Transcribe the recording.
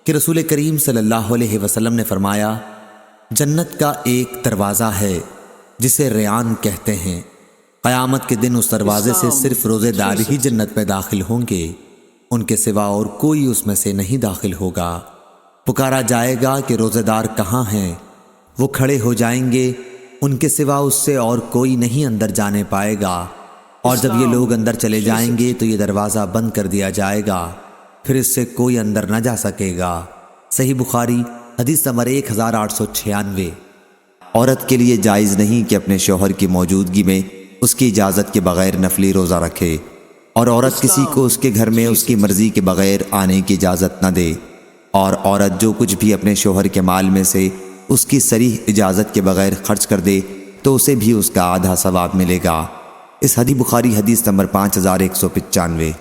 کہ رسول کریم صلی اللہ علیہ وسلم نے فرمایا، جنت کا ایک دروازہ ہے جسے ریان کہتے ہیں، قیامت کے دن اس دروازے سے صرف روزے دار ہی جنت میں داخل ہوں گے، ان کے سوا اور کوئی اس میں سے نہیں داخل ہوگا۔ پکارا جائے گا کہ روزے دار کہاں ہیں؟ وہ کھڑے ہو جائیں گے، ان کے سوا اس سے اور کوئی نہیں اندر جانے پائے گا، اور جب یہ لوگ اندر چلے جائیں گے تو یہ دروازہ بند کر دیا جائے گا، پھر اس سے کوئی اندر نہ جا سکے گا۔ صحیح بخاری حدیث نمبر 1896۔ عورت کے لیے جائز نہیں کہ اپنے شوہر کی موجودگی میں اس کی اجازت کے بغیر نفلی روزہ رکھے، اور عورت کسی کو اس کے گھر میں اس کی مرضی کے بغیر آنے کی اجازت نہ دے، اور عورت جو کچھ بھی اپنے شوہر کے مال میں سے اس کی صریح اجازت کے بغیر خرچ کر دے تو اسے بھی اس کا آدھا ثواب ملے گا۔ اس حدیث بخاری حدیث نمبر 5195۔